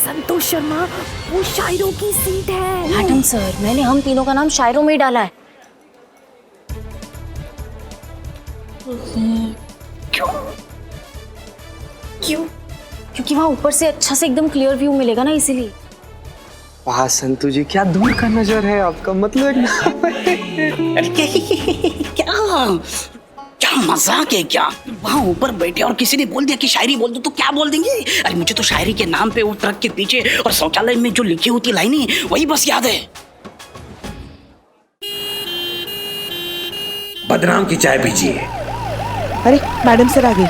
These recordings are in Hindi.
संतोष शर्मा, वो शायरों की सीट है। मैडम सर, मैंने हम तीनों का नाम शायरों में ही डाला है। क्यों? क्यों? क्योंकि वहाँ ऊपर से अच्छा से एकदम क्लियर व्यू मिलेगा ना, इसीलिए। वाह संतू जी, क्या दूर का नजर है आपका, मतलब क्या मजाक है क्या? वहाँ ऊपर बैठे और किसी ने बोल दिया कि शायरी बोल दो तो क्या बोल देंगे? अरे मुझे तो शायरी के नाम पे वो ट्रक के पीछे और शौचालय में जो लिखी होती लाइनें वही बस याद है। बदनाम की चाय पीजिए। अरे मैडम सर आ गई।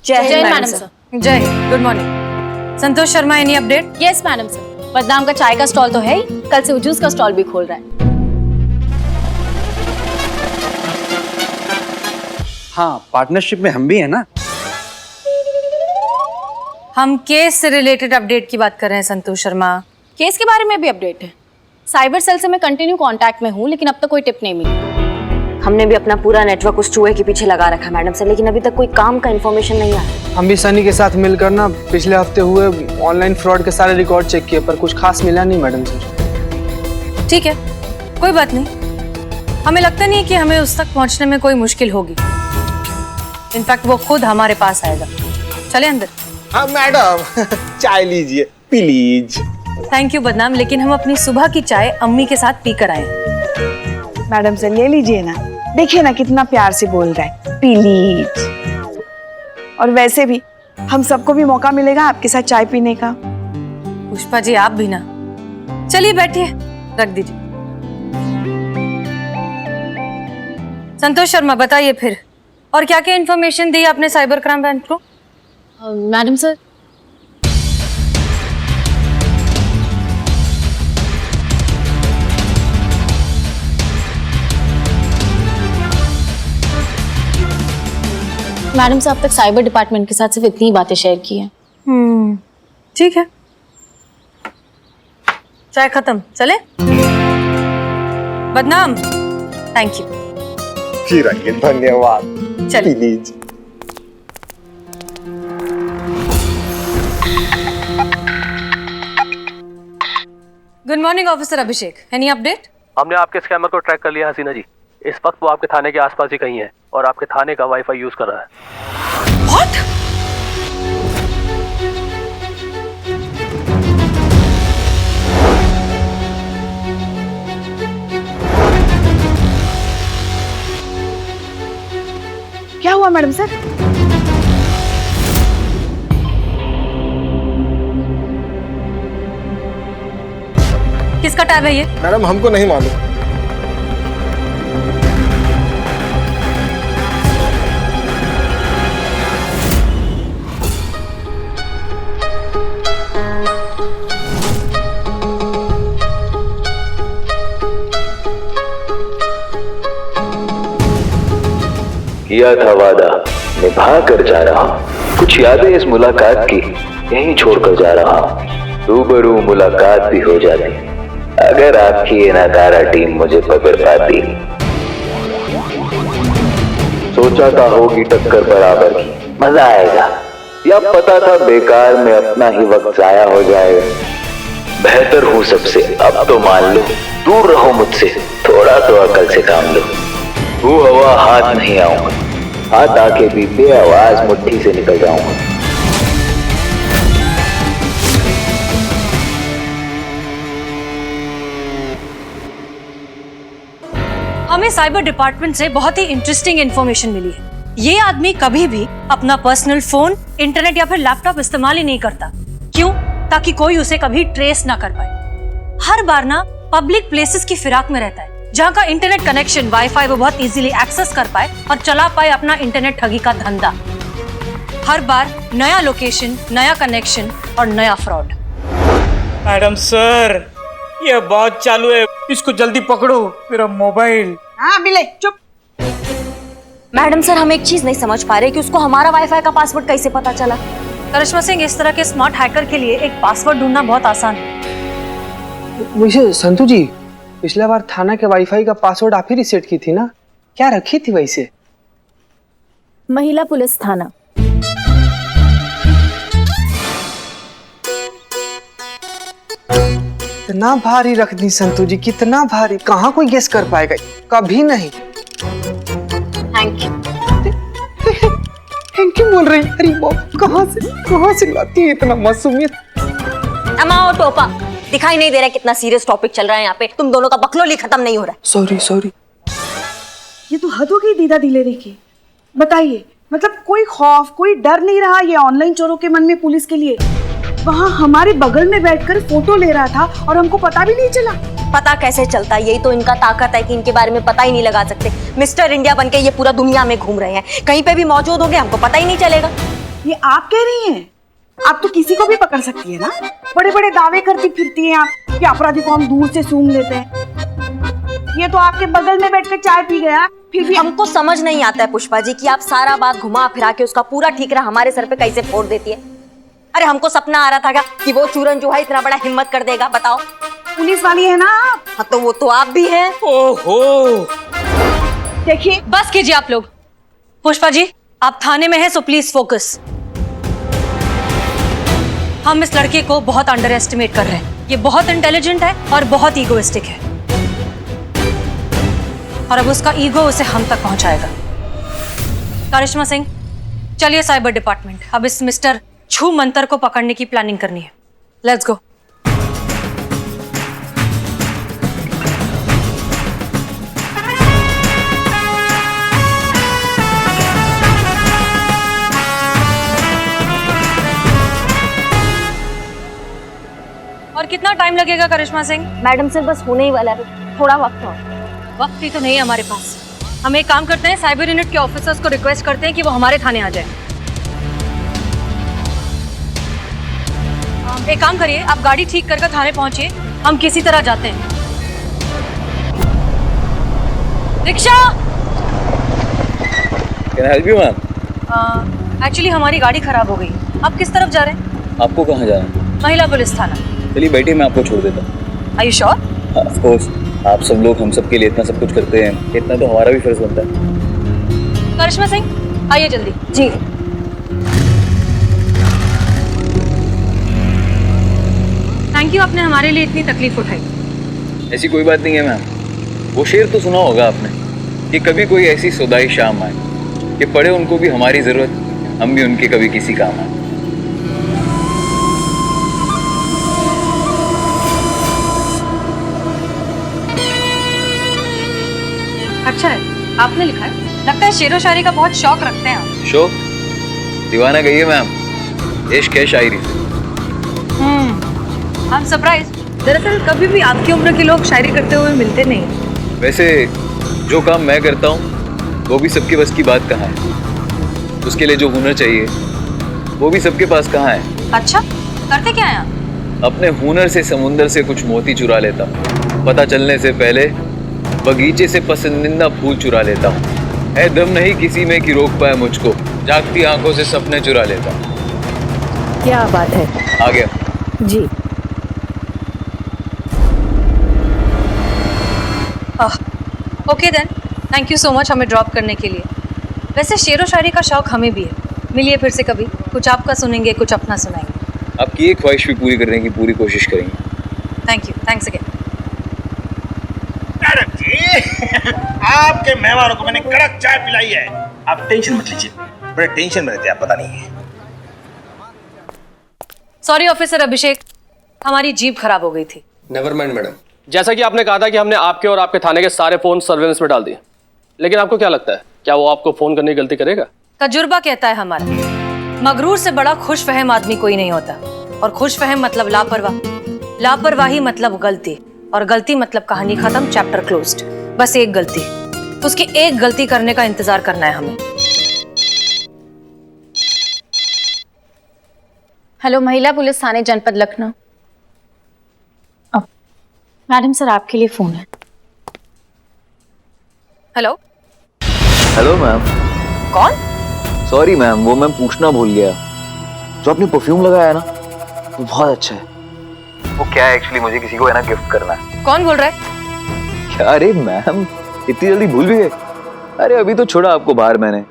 जय मैडम सर। जय, good morning. Santosh Sharma, any update? Yes madam sir, बदनाम का चाय का स्टॉल तो है ही, कल से वो जूस का स्टॉल भी खोल रहा है। हाँ, पार्टनरशिप में हम भी है ना। हम केस से रिलेटेड अपडेट की बात कर रहे हैं संतोष शर्मा। केस के बारे में भी अपडेट है। साइबर सेल से मैं कंटिन्यू कांटेक्ट में हूँ, लेकिन अब तक कोई टिप नहीं मिली। हमने भी अपना पूरा नेटवर्क उस चूहे के पीछे लगा रखा है मैडम सर, लेकिन अभी तक कोई काम का इन्फॉर्मेशन नहीं आया। हम भी सनी के साथ मिलकर ना पिछले हफ्ते हुए ऑनलाइन फ्रॉड के सारे रिकॉर्ड चेक किए, पर कुछ खास मिला नहीं मैडम सर। ठीक है, कोई बात नहीं। हमें लगता नहीं कि हमें उस तक पहुंचने में कोई मुश्किल होगी। इनफैक्ट वो खुद हमारे पास आएगा। चले अंदर। हाँ मैडम, चाय लीजिए प्लीज। थैंक यू बदनाम, लेकिन हम अपनी सुबह की चाय अम्मी के साथ पीकर आए हैं। मैडम सर ले लीजिए ना, देखिए ना कितना प्यार से बोल रहा है, प्लीज। और वैसे भी हम सबको भी मौका मिलेगा आपके साथ चाय पीने का। पुष्पा जी आप भी ना। चलिए बैठिए, रख दीजिए। संतोष शर्मा बताइए फिर, और क्या क्या इन्फॉर्मेशन दी आपने साइबर क्राइम ब्रांच को? मैडम सर, मैडम साहब तक साइबर डिपार्टमेंट के साथ सिर्फ इतनी ही बातें शेयर की हैं। ठीक है, चाय खत्म, चले? बदनाम, थैंक यू। फिर आइए, धन्यवाद। चलिए। Please. Good morning officer Abhishek, any update? हमने आपके स्कैमर को ट्रैक कर लिया हसीना जी। इस वक्त वो आपके थाने के आसपास ही कहीं है और आपके थाने का वाईफाई यूज कर रहा है। What? क्या हुआ मैडम सर? किसका टैब है ये? मैडम हमको नहीं मालूम। किया था वादा निभा कर जा रहा, कुछ यादें इस मुलाकात की यहीं छोड़कर जा रहा। रूबरू मुलाकात भी हो जाती अगर आपकी ये नकारा टीम मुझे पकड़ पाती। सोचा था होगी टक्कर बराबर की, मजा आएगा, या पता था बेकार में अपना ही वक्त जाया हो जाएगा। बेहतर हूँ सबसे अब तो मान लो, दूर रहो मुझसे, थोड़ा तो अकल से काम लो। वो हवा हाथ नहीं आऊंगा, हाथ आके भी बेआवाज मुट्ठी से निकल जाऊंगा। हमें साइबर डिपार्टमेंट से बहुत ही इंटरेस्टिंग इंफॉर्मेशन मिली है। ये आदमी कभी भी अपना पर्सनल फोन, इंटरनेट या फिर लैपटॉप इस्तेमाल ही नहीं करता। क्यों? ताकि कोई उसे कभी ट्रेस ना कर पाए। हर बार ना पब्लिक प्लेसेस की फिराक में रहता है, जहाँ का इंटरनेट कनेक्शन, वाईफाई वो बहुत इजीली एक्सेस कर पाए और चला पाए अपना इंटरनेट ठगी का धंधा। हर बार नया लोकेशन, नया कनेक्शन और नया फ्रॉड। मैडम सर, ये बहुत चालू है, इसको जल्दी पकड़ो, मेरा मोबाइल। हाँ बिले चुप। मैडम सर, हम एक चीज नहीं समझ पा रहे कि उसको हमारा वाईफाई का पासवर्ड कैसे पता चला। करिश्मा सिंह, इस तरह के स्मार्ट हैकर के लिए एक पासवर्ड ढूंढना बहुत आसान है। वैसे संतू जी, पिछला बार थाना के वाईफाई का पासवर्ड आप ही रिसेट की थी ना, क्या रखी थी वैसे? महिला पुलिस थाना। इतना भारी रख दी संतू जी, कितना भारी, कहाँ कोई गेस कर पाएगा, कभी नहीं। Thank you. थैंक यू बोल रही, अरे बाप, कहाँ से लाती है इतना मासूमियत। अम्मा और टोपा, दिखाई नहीं दे रहा कितना सीरियस टॉपिक चल रहा है यहाँ पे, तुम दोनों का बकलोली खत्म नहीं हो रहा। सॉरी। ये तो हद हो गई दीदा दिलेरी की। बताइए, मतलब कोई खौफ, कोई डर नहीं रहा ये ऑनलाइन चोरों के मन में पुलिस के लिए? वहाँ हमारे बगल में बैठकर फोटो ले रहा था और हमको पता भी नहीं चला। पता कैसे चलता, यही तो इनका ताकत है कि इनके बारे में पता ही नहीं लगा सकते। मिस्टर इंडिया बनके ये पूरा दुनिया में घूम रहे हैं, कहीं पे भी मौजूद होंगे हमको पता ही नहीं चलेगा। ये आप कह रही हैं? आप तो किसी को भी पकड़ सकती है ना, बड़े बड़े दावे करती फिरती हैं आप कि अपराधी को हम दूर से सूंघ लेते हैं। ये तो आपके बगल में बैठकर चाय पी गया, फिर भी हमको समझ नहीं आता है पुष्पा जी कि आप सारा बात घुमा फिरा के उसका पूरा ठीकरा हमारे सर पे कैसे फोड़ देती है। अरे हमको सपना आ रहा था क्या कि वो चूरन जो है इतना बड़ा हिम्मत कर देगा, बताओ। पुलिस वाली है ना आप। हाँ तो वो तो आप भी हैं। ओहो, देखिए, बस कीजिए आप लोग। पुष्पा जी, आप थाने में हैं सो प्लीज फोकस। हम इस लड़के को बहुत अंडर एस्टिमेट कर रहे हैं। ये बहुत इंटेलिजेंट है और बहुत ईगोइस्टिक है, और अब उसका ईगो उसे हम तक पहुंचाएगा। करिश्मा सिंह, चलिए साइबर डिपार्टमेंट, अब इस मिस्टर छू मंतर को पकड़ने की प्लानिंग करनी है। Let's go. और कितना टाइम लगेगा करिश्मा सिंह? मैडम से बस होने ही वाला है, थोड़ा वक्त और। वक्त ही तो नहीं है हमारे पास। हम एक काम करते हैं, साइबर यूनिट के ऑफिसर्स को रिक्वेस्ट करते हैं कि वो हमारे थाने आ जाए। एक काम करिए, आप गाड़ी ठीक कर थाने पहुंचिए, हम किसी तरह जाते हैं। Rickshaw! Can I help you, ma'am? Actually हमारी गाड़ी खराब हो गई। आप किस तरफ जा रहे हैं? आपको कहाँ जाना है? महिला पुलिस थाना। चलिए बैठिए, मैं आपको छोड़ देता हूँ। Are you sure? Of course, आप सब लोग हम सब के लिए इतना सब कुछ करते हैं, इतना तो हमारा भी फर्ज बनता है। करिश्मा सिंह, आइए जल्दी। जी। थैंक यू, आपने हमारे लिए इतनी तकलीफ उठाई। ऐसी कोई बात नहीं है मैम। वो शेर तो सुना होगा आपने कि कभी कोई ऐसी सुदाई शाम आए कि पड़े उनको भी हमारी जरूरत, हम भी उनके कभी किसी काम आए। अच्छा है, आपने लिखा है। लगता है शेरो शायरी का बहुत शौक रखते हैं आप। शौक? दीवाना गई है मैम, इश्क है शायरी से। I am surprise. दरअसल कभी भी आपकी उम्र के लोग शायरी करते हुए मिलते नहीं। वैसे जो काम मैं करता हूँ वो भी सबके बस की बात कहाँ है, उसके लिए जो हुनर चाहिए वो भी सबके पास कहाँ है। अच्छा, करते क्या हैं आप? अपने हुनर से समुंदर से कुछ मोती चुरा लेता हूँ, पता चलने से पहले बगीचे से पसंदीदा फूल चुरा लेता हूँ। है दम नहीं किसी में कि रोक पाए मुझको, जागती आंखों से सपने चुरा लेता हूँ। क्या बात है। आ गया जी। Okay then, thank you so much हमें ड्रॉप करने के लिए। वैसे शेरो शायरी का शौक हमें भी है, मिलिए फिर से कभी, कुछ आपका सुनेंगे, कुछ अपना सुनाएंगे। आपकी एक ख्वाहिश भी पूरी करने की पूरी कोशिश करेंगे। Thank you, thanks again. आपके मेहमानों को मैंने कड़क चाय पिलाई है, आप टेंशन मत लीजिए, बड़े टेंशन में रहते हैं, आप पता नहीं है। सॉरी ऑफिसर अभिषेक, हमारी जीप खराब हो गई थी। Never mind madam. जैसा कि आपने कहा था कि हमने आपके और आपके थाने के सारे फोन सर्वेलेंस में डाल दिए, लेकिन आपको क्या लगता है, क्या वो आपको फोन करने की गलती करेगा? तजुर्बा कहता है हमारा, मगरूर से बड़ा खुशफहम आदमी कोई नहीं होता, और खुशफहम मतलब लापरवाह, लापरवाही मतलब गलती, और गलती मतलब कहानी खत्म, चैप्टर क्लोज्ड। बस एक गलती, उसकी एक गलती करने का इंतजार करना है हमें। हेलो, महिला पुलिस थाने जनपद लखनऊ। मैडम सर, आपके लिए फोन है। हेलो। Hello ma'am. कौन? सॉरी मैम, वो मैं पूछना भूल गया, जो आपने परफ्यूम लगाया है ना वो बहुत अच्छा है। वो क्या है एक्चुअली, मुझे किसी को है ना गिफ्ट करना है। कौन बोल रहा है? क्या? अरे मैम, इतनी जल्दी भूल भी गए? अरे अभी तो छोड़ा आपको बाहर मैंने।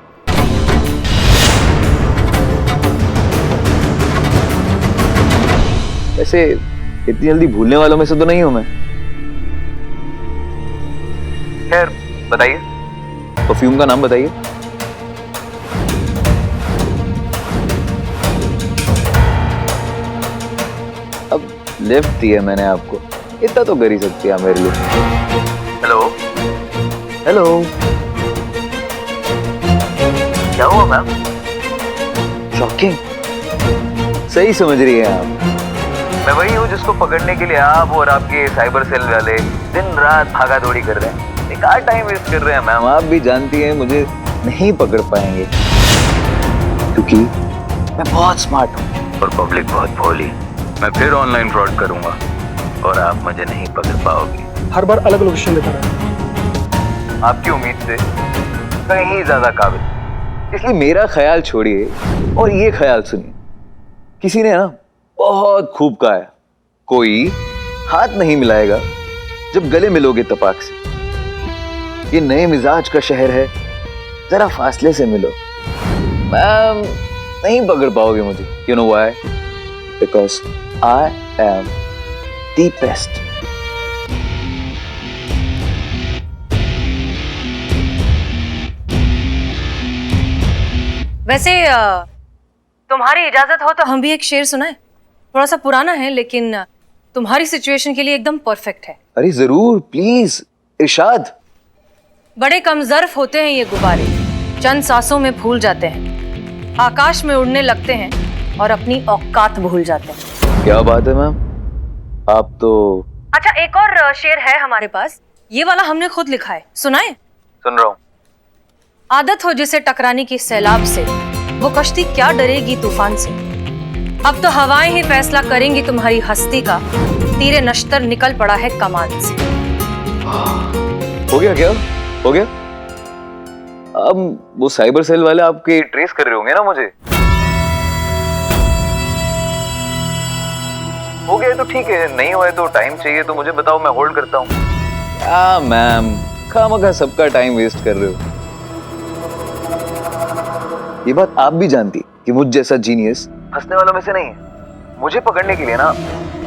वैसे इतनी जल्दी भूलने वालों में से तो नहीं हूं मैं। खैर बताइए, परफ्यूम का नाम बताइए। अब लिफ्ट दिया मैंने आपको, इतना तो कर ही सकती है मेरे लिए। हेलो हेलो, क्या हुआ मैम? शॉकिंग, सही समझ रही हैं आप। मैं वही हूँ जिसको पकड़ने के लिए आप और आपके साइबर सेल वाले दिन रात भागा दौड़ी कर रहे हैं, बेकार टाइम वेस्ट कर रहे हैं मैम। आप भी जानती हैं मुझे नहीं पकड़ पाएंगे, क्योंकि मैं बहुत स्मार्ट हूँ और पब्लिक बहुत भोली। मैं फिर ऑनलाइन फ्रॉड करूंगा और आप मुझे नहीं पकड़ पाओगे। हर बार अलग लोकेशन लेकर आए। आपकी उम्मीद से कहीं ज्यादा काबिल, इसलिए मेरा ख्याल छोड़िए और ये ख्याल सुनिए। किसी ने ना बहुत खूब कहा है, कोई हाथ नहीं मिलाएगा जब गले मिलोगे तपाक से। ये नए मिजाज का शहर है, जरा फासले से मिलो। मैम नहीं पकड़ पाओगे मुझे। You know why? Because I am the best. वैसे तुम्हारी इजाजत हो तो हम भी एक शेर सुनाएं। थोड़ा सा पुराना है लेकिन तुम्हारी सिचुएशन के लिए एकदम परफेक्ट है। अरे जरूर, प्लीज इरशाद। बड़े कमजर्फ होते हैं ये गुब्बारे, चंद सांसों में फूल जाते हैं, आकाश में उड़ने लगते हैं और अपनी औकात भूल जाते हैं। क्या बात है मैम, आप तो। अच्छा, एक और शेर है हमारे पास, ये वाला हमने खुद लिखा है, सुनाए? सुन रहा हूँ। आदत हो जिसे टकराने की सैलाब से, वो कश्ती क्या डरेगी तूफान से। अब तो हवाएं ही फैसला करेंगी तुम्हारी हस्ती का, तीरे नश्तर निकल पड़ा है कमान से। हो गया क्या? हो गया? अब वो साइबर सेल वाले आपके ट्रेस कर रहे होंगे ना मुझे। हो गया तो ठीक है, नहीं हुआ है तो टाइम चाहिए तो मुझे बताओ, मैं होल्ड करता हूँ। क्या मैम, खामखा सबका टाइम वेस्ट कर रहे हो। ये बात आप भी जानती कि मुझ जैसा जीनियस फंसने वालों में से नहीं है। मुझे पकड़ने के लिए ना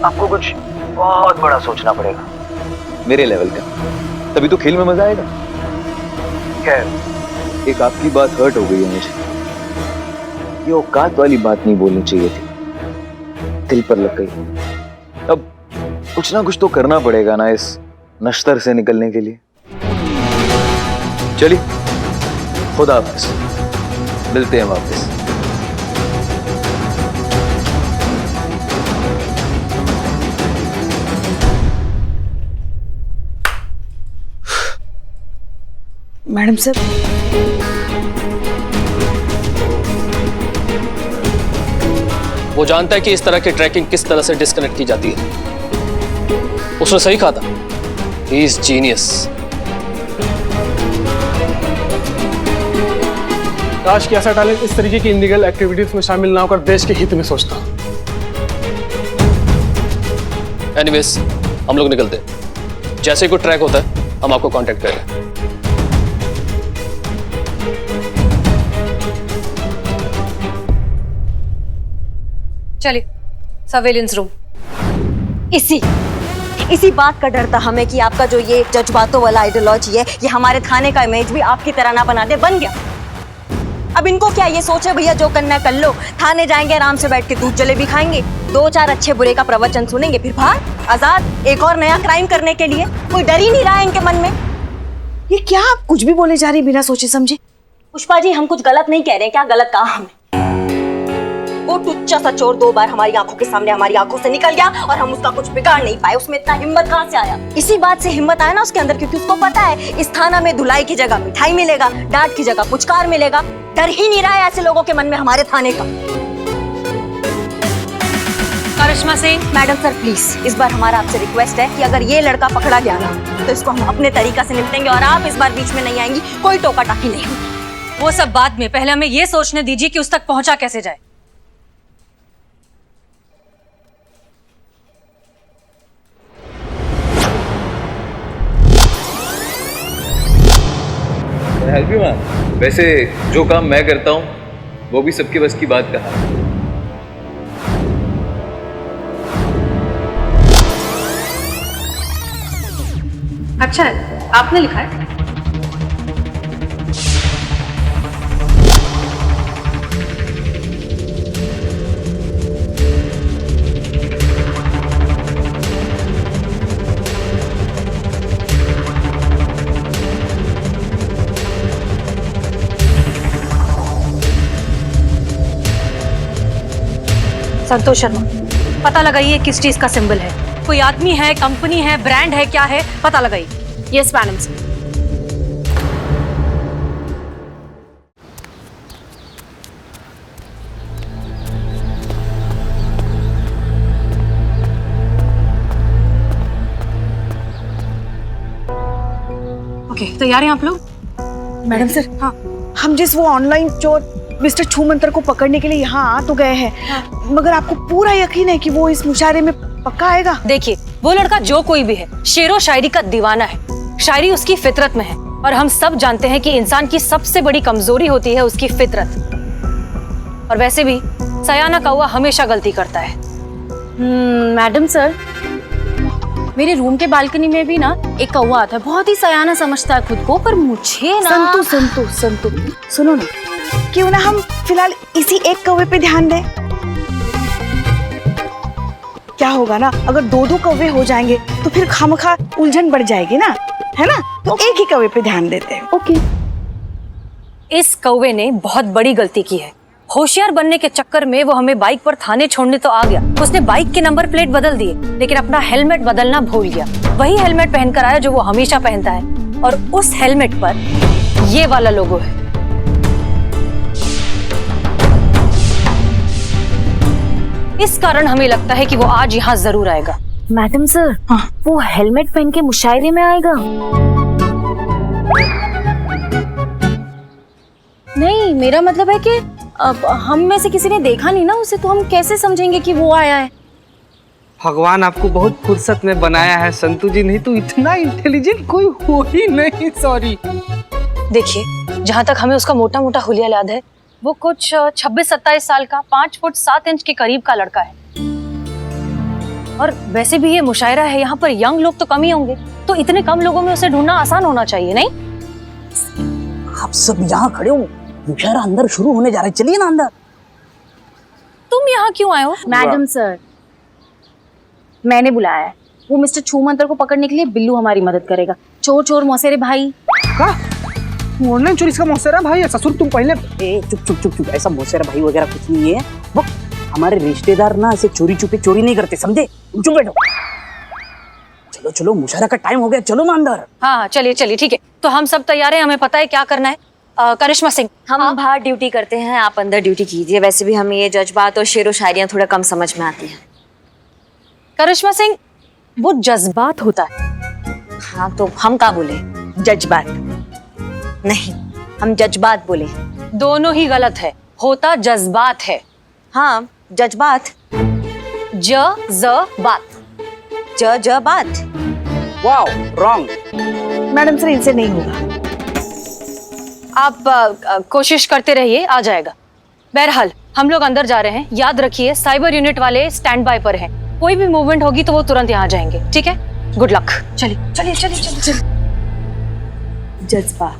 आपको कुछ बहुत बड़ा सोचना पड़ेगा, मेरे लेवल का, तभी तो खेल में मजा आएगा। खैर, एक आपकी बात हर्ट हो गई है मुझे। ये औकात वाली बात नहीं बोलनी चाहिए थी, दिल पर लग गई। अब कुछ ना कुछ तो करना पड़ेगा ना इस नश्तर से निकलने के लिए। चलिए, खुदा हाफिज, मिलते हैं वापस। मैडम सर, वो जानता है कि इस तरह की ट्रैकिंग किस तरह से डिस्कनेक्ट की जाती है। उसने सही कहा था, ही इज जीनियस। काश कि ऐसा टैलेंट इस तरीके की इलीगल एक्टिविटीज में शामिल ना होकर देश के हित में सोचता। एनीवेज, हम लोग निकलते हैं। जैसे ही कोई ट्रैक होता है हम आपको कांटेक्ट करेंगे। चलिए, सर्वेलेंस रूम। इसी बात का डर था हमें कि आपका जो ये जज्बातों वाला आइडियोलॉजी है, ये हमारे थाने का इमेज भी आपकी तरह ना बना दे। बन गया। अब इनको क्या ये सोचे भैया जो करना है कर लो, थाने जाएंगे आराम से बैठ के दूध जलेबी खाएंगे, 2-4 अच्छे बुरे का प्रवचन सुनेंगे, फिर बाहर आजाद एक और नया क्राइम करने के लिए। कोई डर ही नहीं रहा है इनके मन में। ये क्या आप कुछ भी बोले जा रही बिना सोचे समझे? पुष्पा जी, हम कुछ गलत नहीं कह रहे हैं। क्या गलत कहा हमने? वो टुच्चा सा चोर 2 बार हमारी आंखों के सामने, हमारी आंखों से निकल गया और हम उसका कुछ बिगाड़ नहीं पाए। उसमें इतना हिम्मत कहाँ से आया? इसी बात से हिम्मत आया ना उसके अंदर, क्योंकि उसको पता है इस थाना में धुलाई की जगह मिठाई मिलेगा, डांट की जगह पुचकार मिलेगा। डर ही नहीं रहा है ऐसे लोगों के मन में हमारे थाने का। करिश्मा सिंह। मैडम सर प्लीज, इस बार हमारा आपसे रिक्वेस्ट है कि अगर ये लड़का पकड़ा गया ना तो इसको हम अपने तरीका से निपटेंगे और आप इस बार बीच में नहीं आएंगी, कोई टोका टाकी नहीं होगी। वो सब बाद में, पहले हमें ये सोचने दीजिए कि उस तक पहुंचा कैसे जाए। Help you ma'am. वैसे जो काम मैं करता हूँ वो भी सबके बस की बात कहा है। अच्छा है, आपने लिखा है? संतोष शर्मा, पता लगाइए किस चीज का सिंबल है। कोई आदमी है, कंपनी है, ब्रांड है, क्या है, पता लगाइए। Yes madam sir. ओके, तैयार हैं आप लोग? मैडम सर, हाँ, हम जिस वो ऑनलाइन चोर मिस्टर छूमंतर को पकड़ने के लिए यहाँ आ तो गए हैं, मगर आपको पूरा यकीन है कि वो इस मुशायरे में पक्का आएगा? देखिए, वो लड़का जो कोई भी है, शेरो शायरी का दीवाना है। शायरी उसकी फितरत में है और हम सब जानते हैं कि इंसान की सबसे बड़ी कमजोरी होती है उसकी फितरत। और वैसे भी सयाना कौवा हमेशा गलती करता है। मैडम सर, मेरे रूम के बालकनी में भी ना एक कौवा आता है, बहुत ही सयाना समझता है खुद को, पर मुझे ना संतु, सुनो ना, क्यों ना हम फिलहाल इसी एक कौवे पे ध्यान दें? क्या होगा ना, अगर दो दो कौवे हो जाएंगे तो फिर खामखा उलझन बढ़ जाएगी ना, है ना? तो एक ही कौवे पे ध्यान देते हैं। ओके। इस कौवे ने बहुत बड़ी गलती की है। होशियार बनने के चक्कर में वो हमें बाइक पर थाने छोड़ने तो आ गया। उसने बाइक के नंबर प्लेट बदल दिए, लेकिन अपना हेलमेट बदलना भूल गया। वही हेलमेट पहनकर आया जो वो हमेशा पहनता है, और उस हेलमेट पर ये वाला लोगो है। इस कारण हमें लगता है कि वो आज यहाँ जरूर आएगा। मैडम सर, वो हेलमेट पहन के मुशायरे में आएगा? नहीं, मेरा मतलब है कि अब हम में से किसी ने देखा नहीं ना उसे, तो हम कैसे समझेंगे कि वो आया है? भगवान आपको बहुत फुर्सत में बनाया है संतु जी, नहीं तो इतना इंटेलिजेंट कोई हो ही नहीं। सॉरी। देखिए, जहाँ तक हमें उसका मोटा मोटा हुलिया याद है, वो कुछ 26-27 साल का, 5 फुट 7 इंच के करीब का लड़का है। और वैसे भी ये मुशायरा है, यहाँ पर यंग लोग तो कम ही होंगे, तो इतने कम लोगों में उसे ढूंढना आसान होना चाहिए, नहीं? आप सब यहाँ खड़े हो, मुशायरा अंदर शुरू होने जा रहा है, चलिए ना अंदर। तुम यहाँ क्यों आए हो? मैडम सर, मैंने बुलाया है। वो मिस्टर छूमंतर को पकड़ने के लिए बिल्लू हमारी मदद करेगा। चोर चोर मौसेरे भाई। ऑनलाइन चोरी का मौसेरा भाई है? ससुर तुम पहले चुप, ऐसा मौसेरा भाई वगैरह कुछ नहीं है। वो हमारे रिश्तेदार ना ऐसे चोरी छुपे चोरी नहीं करते, समझे? तुम चुप बैठो। चलो, मुशायरा का टाइम हो गया, चलो ना अंदर। हाँ, चलिए, ठीक है। तो हम सब तैयार हैं, हमें पता है क्या करना है। करिश्मा सिंह, हम बाहर ड्यूटी करते हैं, आप अंदर ड्यूटी कीजिए। वैसे भी हमें ये जज्बात और शेरो शायरियाँ थोड़ा कम समझ में आती हैं। करिश्मा सिंह, वो जज्बात होता है। हाँ, तो हम क्या बोले? जज्बात नहीं, हम जज्बात बोले। दोनों ही गलत है, होता जज्बात है। हाँ, जज्बात। जज्बात। जज्बात। Wow, wrong. मैडम सर, इनसे नहीं होगा। आप कोशिश करते रहिए, आ जाएगा। बहरहाल हम लोग अंदर जा रहे हैं। याद रखिए, साइबर यूनिट वाले स्टैंड बाय पर हैं। कोई भी मूवमेंट होगी तो वो तुरंत यहाँ जाएंगे, ठीक है? Good luck. चलिए। जज्बात।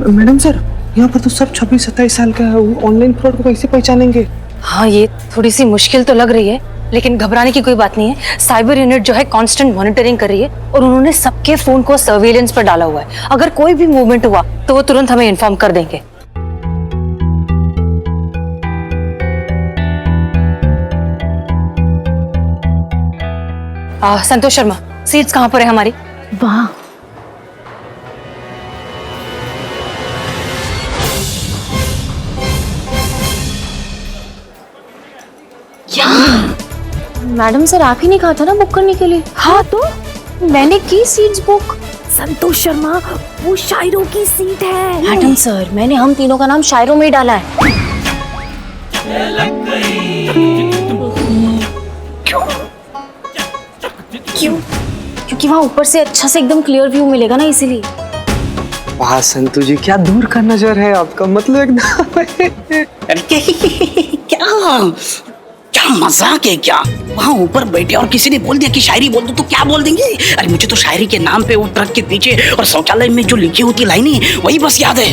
मैडम सर, यहाँ पर तो सब 26-27 साल का है। ऑनलाइन फ्रॉड को कैसे पहचानेंगे? हाँ, ये थोड़ी सी मुश्किल तो लग रही है, लेकिन घबराने की कोई बात नहीं है। साइबर यूनिट जो है कांस्टेंट मॉनिटरिंग कर रही है, और उन्होंने सबके फोन को सर्वेलेंस पर डाला हुआ है। अगर कोई भी मूवमेंट हुआ तो वो तुरंत हमें इन्फॉर्म कर देंगे। संतोष शर्मा, सीट्स कहाँ पर है हमारी? वाह, मैडम सर, आप ही ने कहा था ना बुक करने के लिए? हाँ, तो मैंने की सीट्स बुक। संतोष शर्मा, वो शायरों की सीट है। मैडम सर, मैंने हम तीनों का नाम शायरों में ही डाला है। क्यों? क्योंकि वहाँ ऊपर से अच्छा से एकदम क्लियर व्यू मिलेगा ना, इसीलिए। वाह संतू जी, क्या दूर का नजर है आपका, मतलब एकदम। अरे क्या मजाक है क्या? वहाँ ऊपर बैठे और किसी ने बोल दिया कि शायरी बोल दो तो क्या बोल देंगे? अरे मुझे तो शायरी के नाम पे वो ट्रक के पीछे और शौचालय में जो लिखी होती लाइनें वही बस याद है।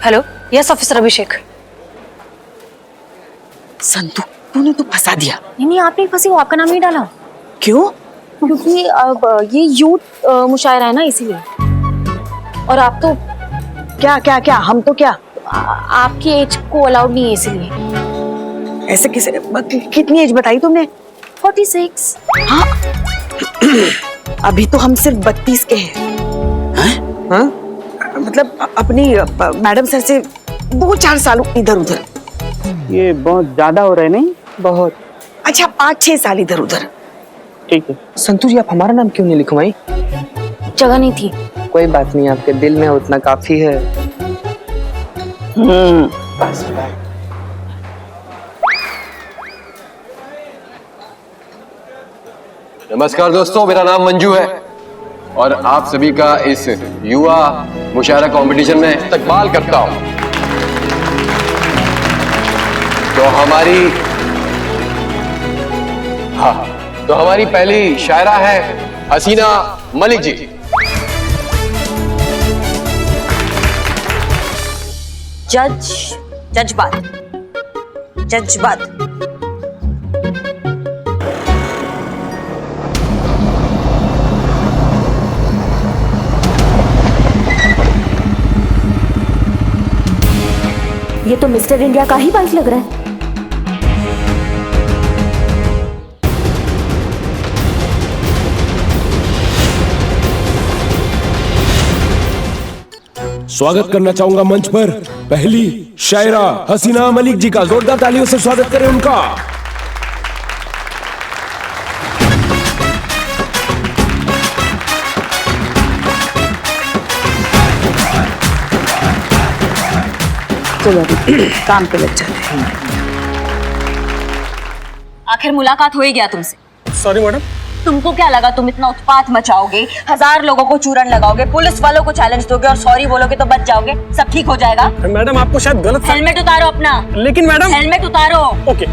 हेलो, यस ऑफिसर अभिषेक। संतू, तूने तो फंसा दिया। नहीं, आप नहीं फंसी, वो आपका नाम नहीं डाला। क्यों? क्योंकि अब ये यूथ मुशायरा है ना, इसीलिए। और आप तो क्या क्या क्या, हम तो क्या? आपकी एज को अलाउड नहीं है, इसीलिए। ऐसे किसे? कितनी एज बताई तुमने? 46। हाँ अभी तो हम सिर्फ 32 के हैं। हाँ? मतलब अपनी मैडम सर से 2-4 साल इधर उधर। ये बहुत ज्यादा हो रहा है नहीं? बहुत। अच्छा 5-6 साल इधर उधर। ठीक है। संतू जी, आप हमारा नाम क्यों नहीं लिखवाई? जगह नहीं थी। कोई बात नहीं, आपके दिल में उतना काफी है। बस। नमस्कार दोस्तों, मेरा नाम मंजू है और आप सभी का इस युवा मुशायरा कंपटीशन में इस्तकबाल करता हूं। तो हमारी पहली शायरा है हसीना मलिक जी। जज्बात। ये तो मिस्टर इंडिया का ही बाइक लग रहा है। स्वागत करना चाहूंगा मंच पर पहली शायरा हसीना मलिक जी का। जोरदार तालियों से स्वागत करें उनका। चलो अभी काम पे लग जाते हैं। आखिर मुलाकात हो ही गया तुमसे। Sorry madam. तुमको क्या लगा तुम इतना उत्पात मचाओगे, 1000 लोगों को चूरन लगाओगे, पुलिस वालों को चैलेंज दोगे और सॉरी बोलोगे तो बच जाओगे, सब ठीक हो जाएगा? मैडम आपको शायद गलत। हेलमेट उतारो अपना। लेकिन मैडम। हेलमेट उतारो। ओके।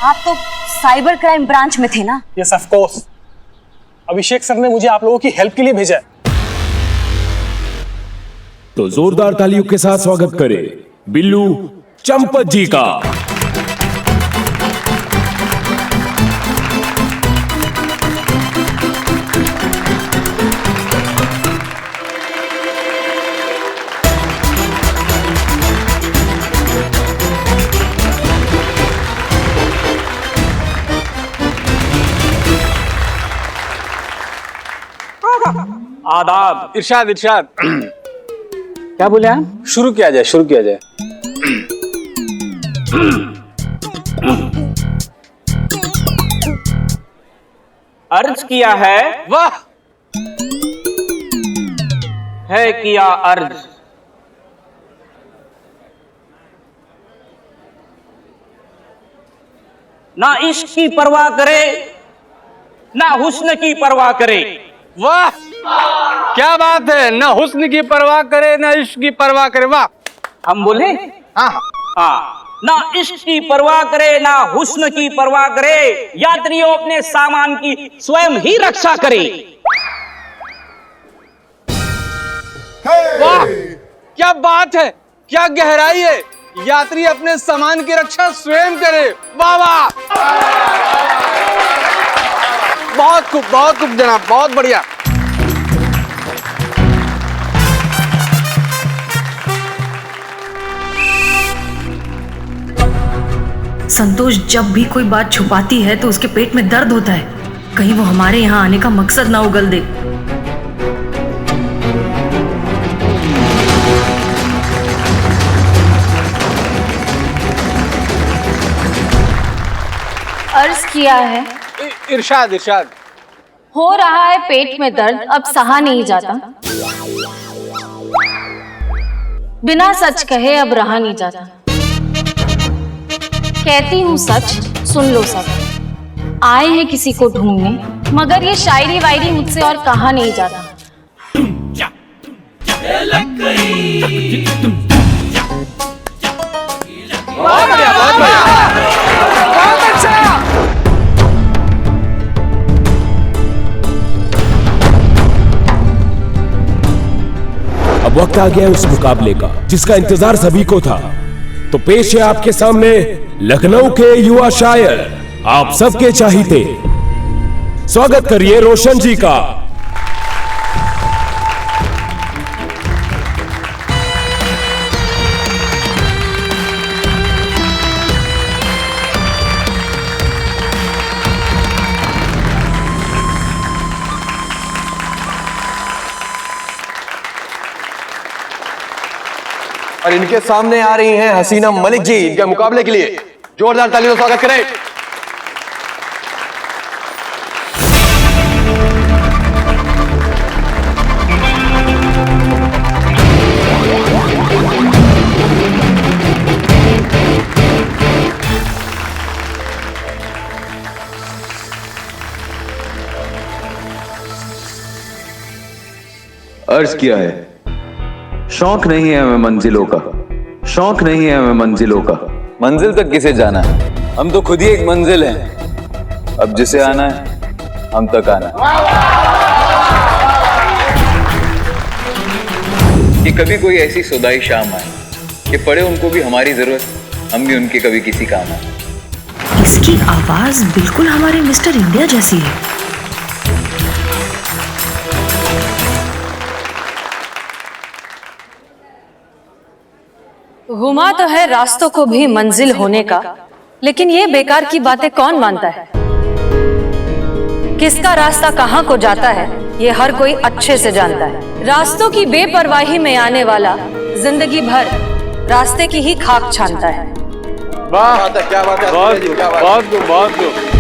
आप तो साइबर क्राइम ब्रांच में थे ना? Yes of course. Abhishek sir ने मुझे आप लोगों की हेल्प के लिए भेजा है। तो जोरदार तालियों के साथ स्वागत करें बिल्लू चंपत जी का। आदाब। इरशाद इरशाद। क्या बोले आप? शुरू किया जाए। अर्ज किया है। वाह। है किया अर्ज। ना इश्क की परवाह करे, ना हुस्न की परवाह करे। वाह, क्या बात है। ना हुस्न की परवाह करे, ना इश्क की परवाह करे। वाह। हम बोले? हाँ। ना इश्क की परवाह करे, ना हुस्न की परवाह करे, यात्रियों अपने सामान की स्वयं ही रक्षा करे। वाह, क्या बात है, क्या गहराई है। यात्री अपने सामान की रक्षा स्वयं करे। वाह वाह, बहुत खूब जनाब, बहुत बढ़िया। संतोष जब भी कोई बात छुपाती है तो उसके पेट में दर्द होता है। कहीं वो हमारे यहाँ आने का मकसद ना उगल दे। अर्ज किया है? इरशाद इरशाद। हो रहा है पेट में दर्द, अब सहा नहीं जाता। बिना सच कहे अब रहा नहीं जाता। कहती हूँ सच, सुन लो सब। आए हैं किसी को ढूंढने, मगर ये शायरी वायरी मुझसे और कहा नहीं जाता। बहुत बढ़िया, बहुत बढ़िया, बहुत अच्छा। अब वक्त आ गया है उस मुकाबले का जिसका इंतजार सभी को था। तो पेश है आपके सामने लखनऊ के युवा शायर, आप सबके चाहते। स्वागत करिए रोशन जी का। और इनके सामने आ रही हैं हसीना मलिक जी। इनके मुकाबले के लिए जोरदार तालियों से स्वागत करें। अर्ज किया है, शौक नहीं है हमें मंजिलों का, शौक नहीं है हमें मंजिलों का। मंजिल तक किसे जाना है, हम तो खुद ही एक मंजिल हैं। अब जिसे आना है हम तक आना है। कि कभी कोई ऐसी सुदाई शाम आए कि पड़े उनको भी हमारी जरूरत, हम भी उनके कभी किसी काम आए। इसकी आवाज बिल्कुल हमारे मिस्टर इंडिया जैसी है। गुमा तो है रास्तों को भी मंजिल होने का, लेकिन ये बेकार की बातें कौन मानता है? किसका रास्ता कहाँ को जाता है ये हर कोई अच्छे से जानता है। रास्तों की बेपरवाही में आने वाला जिंदगी भर रास्ते की ही खाक छानता है। वाह, क्या बात है, बहुत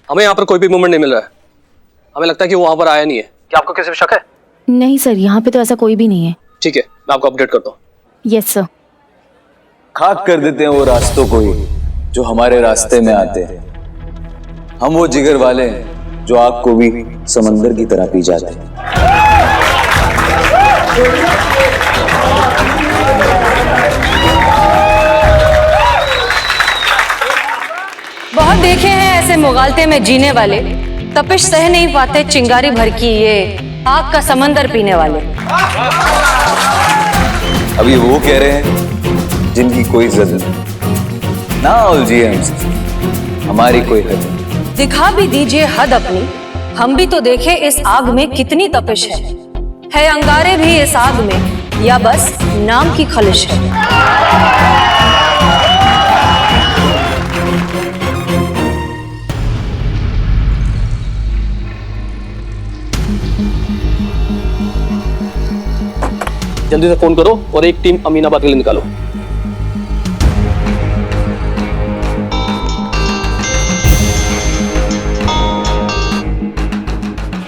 हमें यहाँ पर कोई भी मूवमेंट नहीं मिल रहा है। हमें लगता है कि वो वहां पर आया नहीं है। क्या आपको किसी पे शक है? नहीं सर, यहाँ पे तो ऐसा कोई भी नहीं है। ठीक है, मैं आपको अपडेट करता हूँ। Yes sir. खाक कर देते हैं वो रास्तों को ही जो हमारे रास्ते में आते हैं। हम वो जिगर वाले हैं जो आग को भी समंदर की तरह पी जाते हैं। बहुत देखे हैं ऐसे मुगालते में जीने वाले, तपिश सह नहीं पाते चिंगारी भर की ये आग का समंदर पीने वाले। अब ये वो कह रहे हैं जिनकी कोई इज्जत नहीं। ना उलझिए हमसे, हमारी कोई हद नहीं। दिखा भी दीजिए हद अपनी, हम भी तो देखे इस आग में कितनी तपिश है अंगारे भी इस आग में या बस नाम की खलिश है। जल्दी से फोन करो और एक टीम अमीनाबाद के लिए निकालो।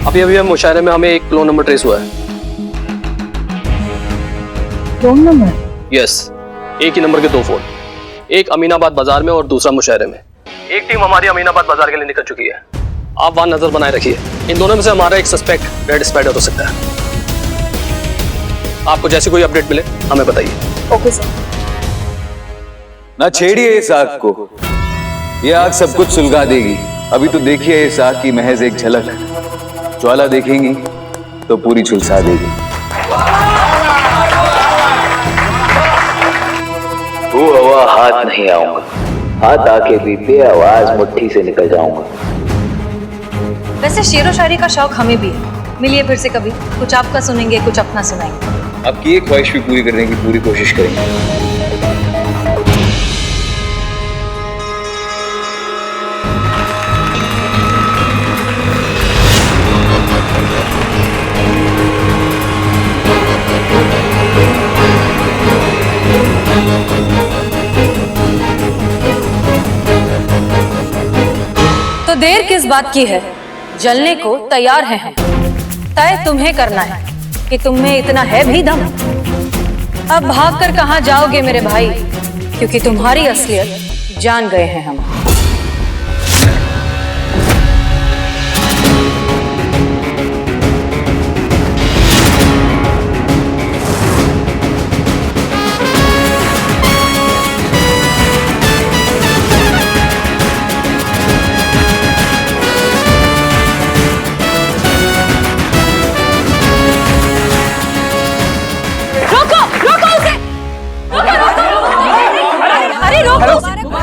अभी अभी हम मुशायरे में हमें एक क्लोन नंबर ट्रेस हुआ है। Clone number? यस, एक ही नंबर के दो फोन, एक अमीनाबाद बाजार में और दूसरा मुशायरे में। एक टीम हमारी अमीनाबाद बाजार के लिए निकल चुकी है। आप वहां नजर बनाए रखिए। इन दोनों में से हमारा एक सस्पेक्ट रेड स्पाइडर हो सकता है। आपको जैसे कोई अपडेट मिले हमें बताइए। Okay sir. ना छेड़िए इस आग को, ये आग सब कुछ सुलगा देगी। अभी तो देखिए इस आग की महज एक झलक, ज्वाला देखेंगी तो पूरी झुलसा देगी। वो हवा हाथ नहीं आऊंगा, हाथ आके भी बेआवाज मुट्ठी से निकल जाऊंगा। वैसे शेरो शायरी का शौक हमें भी है। मिलिए फिर से कभी, कुछ आपका सुनेंगे, कुछ अपना सुनाएंगे। आपकी एक ख्वाहिश भी पूरी करने की पूरी कोशिश करेंगे। देर किस बात की है, जलने को तैयार हैं हम। तय तुम्हें करना है कि तुम में इतना है भी दम। अब भाग कर कहाँ जाओगे मेरे भाई, क्योंकि तुम्हारी असलियत जान गए हैं हम।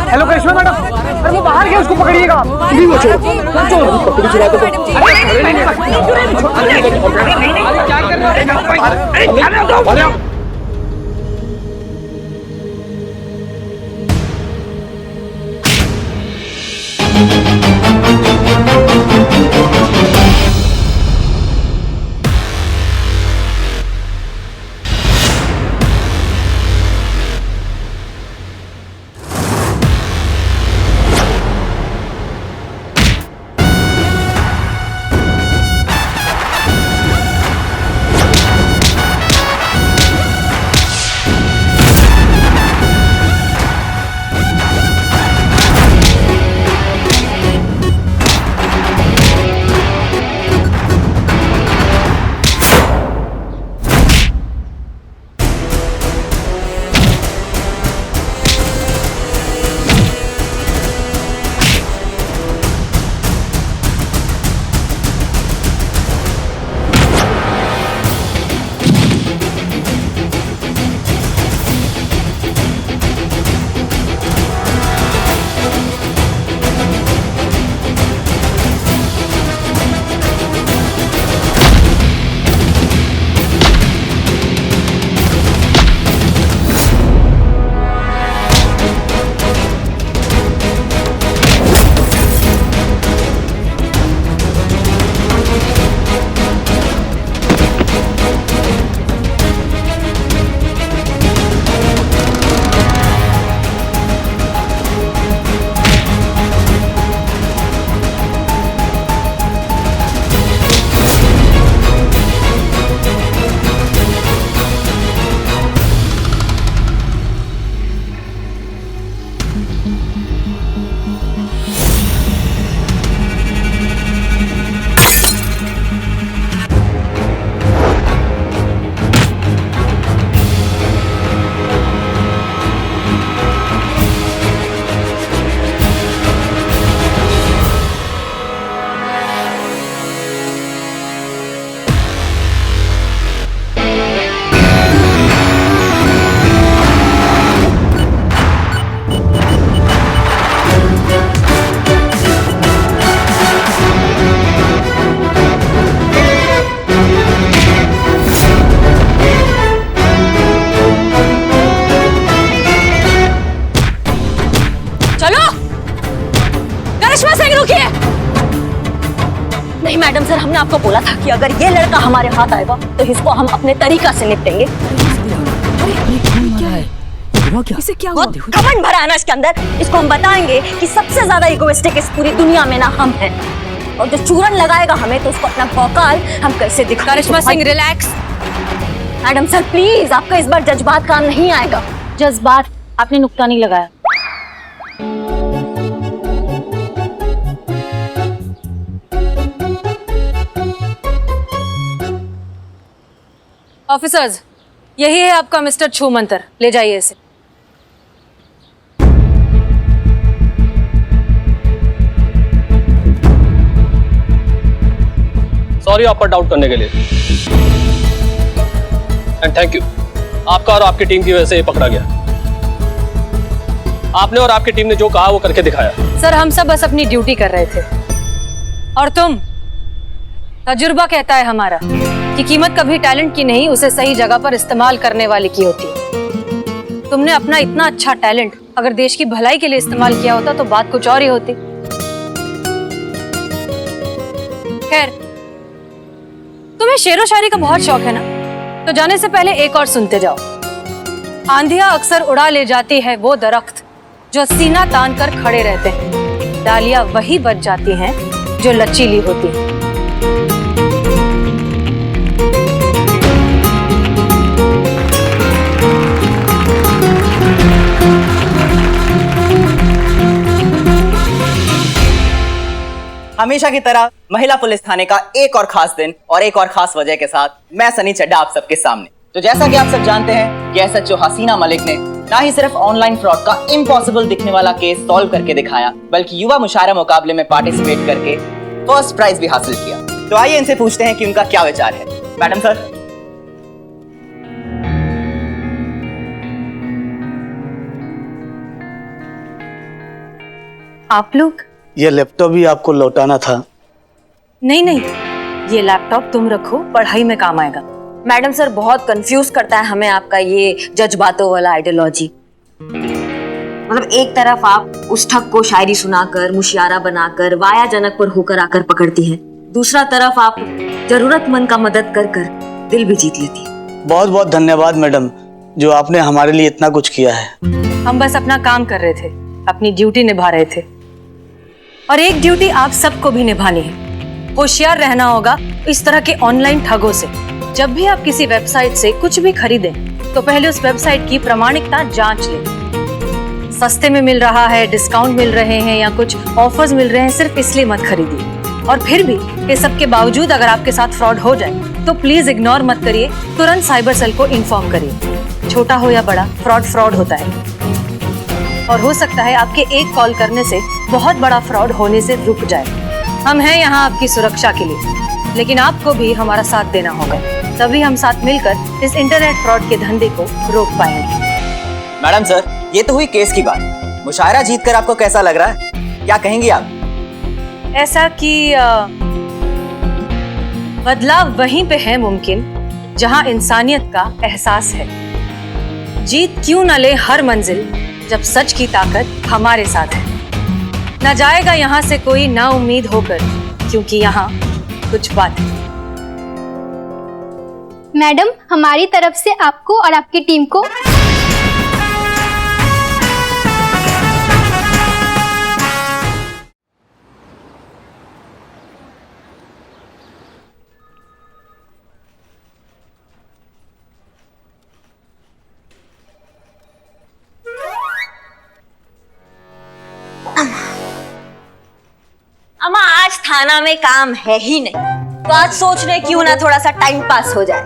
हेलो करिश्मा मैडम, अरे वो बाहर गया, उसको पकड़िएगा। नहीं वो छोड़ो, पकड़ी चला दो। क्या कर रहे हो? नहीं मैडम सर, हमने आपको बोला था कि अगर ये लड़का हमारे हाथ आएगा तो इसको हम अपने तरीका से निपटेंगे। इसे क्या हुआ? घमंड भरा है ना इसके अंदर। इसको हम बताएंगे कि सबसे ज्यादा इगोइस्टिक इस पूरी दुनिया में ना हम हैं, और जो चूरन लगाएगा हमें तो उसको अपना भौकाल हम कैसे दिखाएं। Karishma Singh relax. Madam sir please, आपका इस बार जज्बात काम नहीं आएगा। जज्बात? आपने नुक्ता नहीं लगाया। ऑफिसर्स, यही है आपका मिस्टर छू मंतर, ले जाइए इसे। सॉरी आप पर डाउट करने के लिए, एंड थैंक यू। आपका और आपकी टीम की वजह से ये पकड़ा गया। आपने और आपकी टीम ने जो कहा वो करके दिखाया। सर हम सब बस अपनी ड्यूटी कर रहे थे, और तुम, तजुर्बा कहता है हमारा कि कीमत कभी टैलेंट की नहीं, उसे सही जगह पर इस्तेमाल करने वाले की होती है। तुमने अपना इतना अच्छा टैलेंट अगर देश की भलाई के लिए इस्तेमाल किया होता तो बात कुछ और ही होती। खैर, तुम्हें शेरो शायरी का बहुत शौक है ना, तो जाने से पहले एक और सुनते जाओ। आंधियां अक्सर उड़ा ले जाती है वो दरख्त जो सीना तान कर खड़े रहते हैं, डालियां वही बच जाती हैं जो लचीली होती हैं। हमेशा की तरह महिला पुलिस थाने का एक और खास दिन और एक और खास वजह के साथ मैं सनी चड्ढा आप सबके सामने। तो जैसा कि आप सब जानते हैं कि एसएचओ हसीना मलिक ने ना ही सिर्फ ऑनलाइन फ्रॉड का इम्पॉसिबल दिखने वाला केस सॉल्व करके दिखाया, बल्कि युवा मुशायरा मुकाबले में पार्टिसिपेट करके फर्स्ट प्राइज भी हासिल किया। तो आइए इनसे पूछते हैं कि उनका क्या विचार है। Madam sir. आप लोग? ये लैपटॉप भी आपको लौटाना था। नहीं, ये लैपटॉप तुम रखो, पढ़ाई में काम आएगा। मैडम सर, बहुत कंफ्यूज करता है हमें आपका ये जज्बातों वाला आइडियोलॉजी। मतलब एक तरफ आप उस ठग को शायरी सुनाकर, मुशियारा बनाकर, वाया जनक पर होकर आकर पकड़ती हैं, दूसरा तरफ आप जरूरतमंद का मदद कर कर दिल भी जीत लेती है। बहुत बहुत धन्यवाद मैडम, जो आपने हमारे लिए इतना कुछ किया है। हम बस अपना काम कर रहे थे, अपनी ड्यूटी निभा रहे थे, और एक ड्यूटी आप सबको भी निभानी है। होशियार रहना होगा इस तरह के ऑनलाइन ठगों से। जब भी आप किसी वेबसाइट से कुछ भी खरीदें तो पहले उस वेबसाइट की प्रामाणिकता जांच लें। सस्ते में मिल रहा है, डिस्काउंट मिल रहे हैं या कुछ ऑफर्स मिल रहे हैं, सिर्फ इसलिए मत खरीदिए। और फिर भी इस सब के बावजूद अगर आपके साथ फ्रॉड हो जाए तो प्लीज इग्नोर मत करिए, तुरंत साइबर सेल को इन्फॉर्म करिए। छोटा हो या बड़ा, फ्रॉड होता है, और हो सकता है आपके एक कॉल करने से बहुत बड़ा फ्रॉड होने से रुक जाए। हम हैं यहाँ आपकी सुरक्षा के लिए, लेकिन आपको भी हमारा साथ देना होगा, तभी हम साथ मिलकर इस इंटरनेट फ्रॉड के धंधे को रोक पाएंगे। मैडम सर, ये तो हुई केस की बात। मुशायरा जीतकर आपको कैसा लग रहा है, क्या कहेंगी आप? ऐसा कि बदलाव वहीं पे है मुमकिन जहां इंसानियत का एहसास है। जीत क्यों न ले हर मंजिल जब सच की ताकत हमारे साथ है। न जाएगा यहाँ से कोई ना उम्मीद होकर, क्योंकि यहाँ कुछ बात है। मैडम, हमारी तरफ से आपको और आपकी टीम को अम्मा, आज थाना में काम है ही नहीं, तो आज सोच रहे क्यों ना थोड़ा सा टाइम पास हो जाए।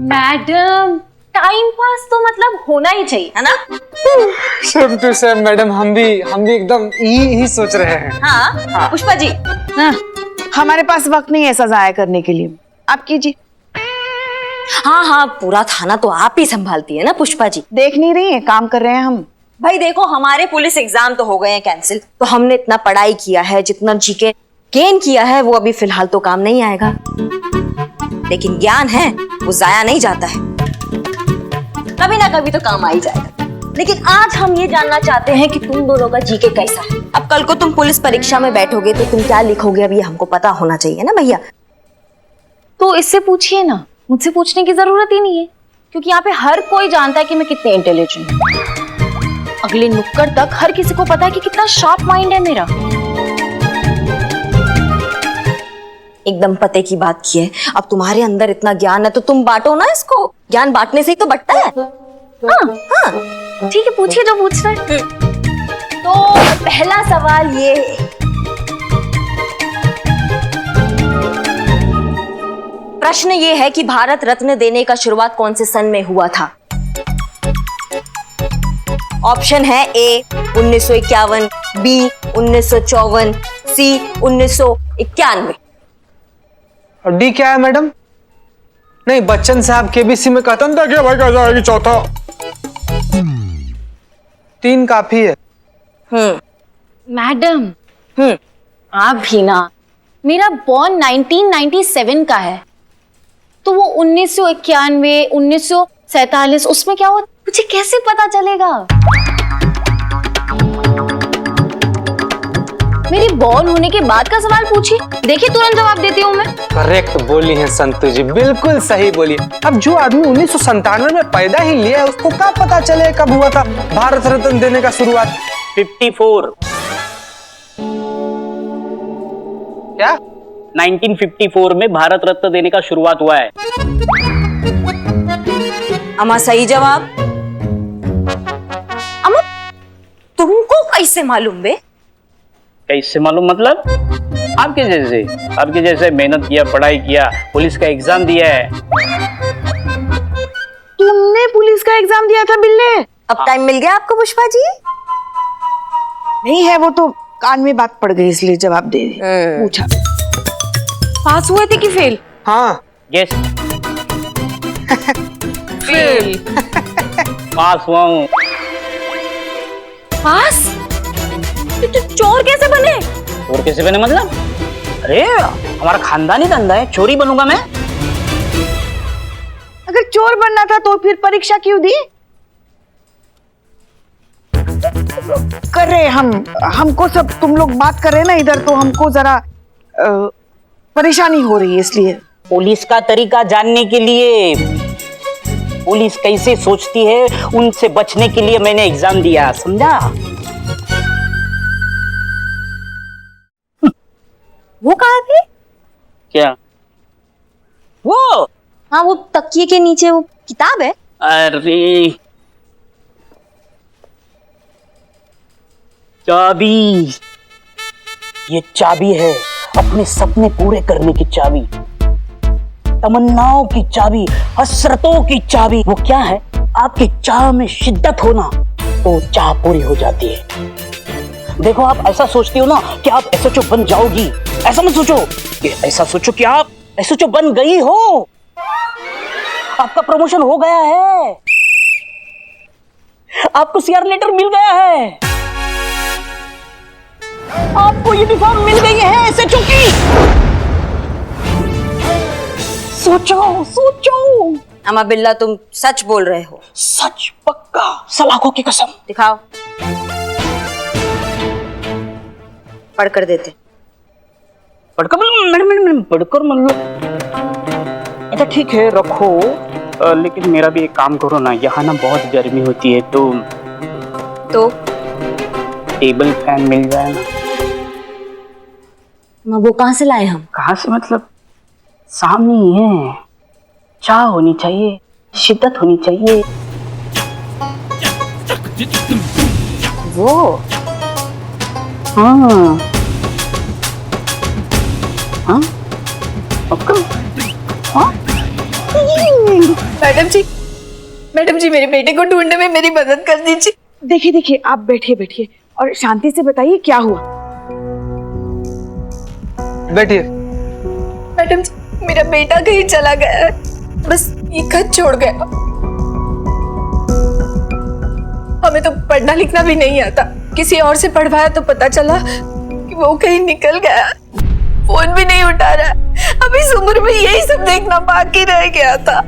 मैडम, टाइम पास तो मतलब होना ही चाहिए, है ना? सेम टू सेम मैडम, हम भी एकदम यही सोच रहे हैं। हाँ, पुष्पा जी। हाँ, हमारे पास वक्त नहीं है ऐसा जाया करने के लिए, आप कीजिए। हाँ, पूरा थाना तो आप ही संभालती है ना पुष्पा जी। देख नहीं रही है, काम कर रहे हैं हम। भाई देखो, हमारे पुलिस एग्जाम तो हो गए हैं कैंसिल, तो हमने इतना पढ़ाई किया है, जितना जीके गेन किया है वो अभी फिलहाल तो काम नहीं आएगा, लेकिन ज्ञान है वो जाया नहीं जाता है, कभी ना कभी तो काम आ ही जाएगा। लेकिन आज हम ये जानना चाहते हैं कि तुम दोनों का जीके कैसा है। अब कल को तुम पुलिस परीक्षा में बैठोगे तो तुम क्या लिखोगे, अब ये हमको पता होना चाहिए ना भैया। तो इससे पूछिए ना, मुझसे पूछने की जरूरत ही नहीं है, क्योंकि यहाँ पे हर कोई जानता है कि मैं कितने इंटेलिजेंट हूँ। अगले नुक्कड़ तक हर किसी को पता है कि कितना शार्प माइंड है मेरा। एकदम पते की बात की है। अब तुम्हारे अंदर इतना ज्ञान है तो तुम बांटो ना इसको, ज्ञान बांटने से ही तो बढ़ता है। हाँ, ठीक है, पूछिए जो पूछ रहे हैं। तो पहला सवाल ये है, प्रश्न ये है कि भारत रत्न देने का शुरुआत कौन से सन में हुआ था? ऑप्शन है ए 1951, बी 1954, सी 1991। और डी क्या है मैडम? नहीं, बच्चन साहब केबीसी में कहता था कि भाई कैसा आएगी चौथा। 3 काफी है। मैडम, आप भी ना, मेरा बॉर्न 1997 का है, तो वो 1991, 1947 उसमें क्या हुआ मुझे कैसे पता चलेगा? मेरी बॉर्न होने के बाद का सवाल पूछिए, देखिए तुरंत जवाब देती हूँ मैं। करेक्ट बोली है संतु जी, बिल्कुल सही बोली। अब जो आदमी 1997 में पैदा ही लिया है उसको क्या पता चले कब हुआ था भारत रत्न देने का शुरुआत? 54। क्या? 1954 में भारत रत्न देने का शुरुआत हुआ है। अम्मा सही जवाब। अम्मा तुमको कैसे मालूम बे? कैसे मालूम मतलब? आपके जैसे मेहनत किया, पढ़ाई किया, पुलिस का एग्जाम दिया है। तुमने पुलिस का एग्जाम दिया था बिल्ले? अब टाइम मिल गया आपको पुष्पा जी? नहीं है, वो तो कान में बात पड़ गई इसलिए जवाब दे पूछा। पास हुए थे कि फेल? हाँ। यस। फेल। पास हुआ हूँ। पास? तो चोर कैसे बने? चोर कैसे बने मतलब? अरे हमारा खानदानी धंधा है, चोरी बनूंगा मैं? अगर चोर बनना था तो फिर परीक्षा क्यों दी? कर रहे हमको सब तुम लोग बात कर रहे ना इधर, तो हमको जरा परेशानी हो रही है इसलिए। पुलिस का तरीका जानने के लिए, पुलिस कैसे सोचती है उनसे बचने के लिए मैंने एग्जाम दिया, समझा? वो कहाँ थे? क्या? वो? हाँ वो तकिए के नीचे वो किताब है। अरे चाबी, ये चाबी है अपने सपने पूरे करने की चाबी, तमन्नाओं की चाबी, हसरतों की चाबी। वो क्या है? आपकी चाह में शिद्दत होना तो चाह पूरी हो जाती है। देखो आप ऐसा सोचती हो ना कि आप एसएचओ बन जाओगी, ऐसा मत सोचो कि ऐसा सोचो कि आप एसएचओ बन गई हो, आपका प्रमोशन हो गया है, आपको सीआर लेटर मिल गया है, आपको यूनिफॉर्म मिल गई है एसएचओ की। सोचो सोचो। अम्मा बिल्ला तुम सच बोल रहे हो? सच पक्का, सलाखों की कसम। दिखाओ। पढ़कर देते। पढ़कर मैडम पढ़कर मतलब? अच्छा ठीक है रखो, लेकिन मेरा भी एक काम करो ना, यहाँ ना बहुत गर्मी होती है तो टेबल फैन मिल जाए ना। वो कहाँ से लाए हम? कहाँ से मतलब? सामने ही है। चाह होनी चाहिए, शिद्दत होनी चाहिए। वो हाँ हाँ हाँ। मैडम जी मेरे बेटे को ढूंढने में मेरी मदद कर दीजिए। देखिए देखिए, आप बैठिए और शांति से बताइए क्या हुआ। बैठिए। मैडम जी मेरा बेटा कहीं चला गया है, बस ये खत छोड़ गया। हमें तो पढ़ना लिखना भी नहीं आता, किसी और से पढ़वाया तो पता चला कि वो कहीं निकल गया, फोन भी नहीं उठा रहा। अब इस उम्र में यही सब देखना बाकी रह गया था।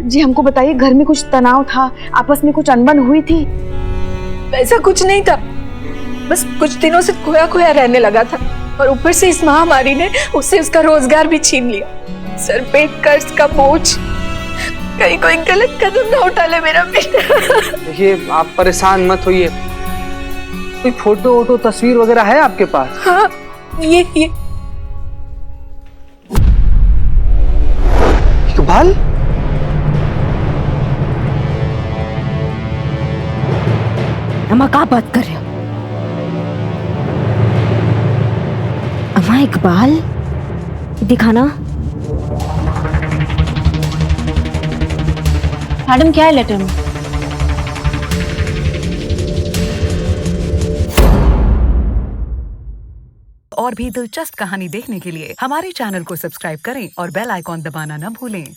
जी हमको बताइए, घर में कुछ तनाव था, आपस में कुछ अनबन हुई थी? ऐसा कुछ नहीं था, बस कुछ दिनों से खोया खोया रहने लगा था और ऊपर से इस महामारी ने उससे उसका रोजगार भी छीन लिया। सर पे कर्ज का बोझ, कहीं कोई गलत कदम ना उठा ले मेरा बेटा। देखिए आप परेशान मत होइए, कोई फोटो वोटो तस्वीर वगैरह है आपके पास? हाँ ये इकबाल? अम्मा क्या बात कर रहे हो? अम्मा इकबाल दिखाना। मैडम क्या है लेटर में? और भी दिलचस्प कहानी देखने के लिए हमारे चैनल को सब्सक्राइब करें और बेल आइकॉन दबाना न भूलें।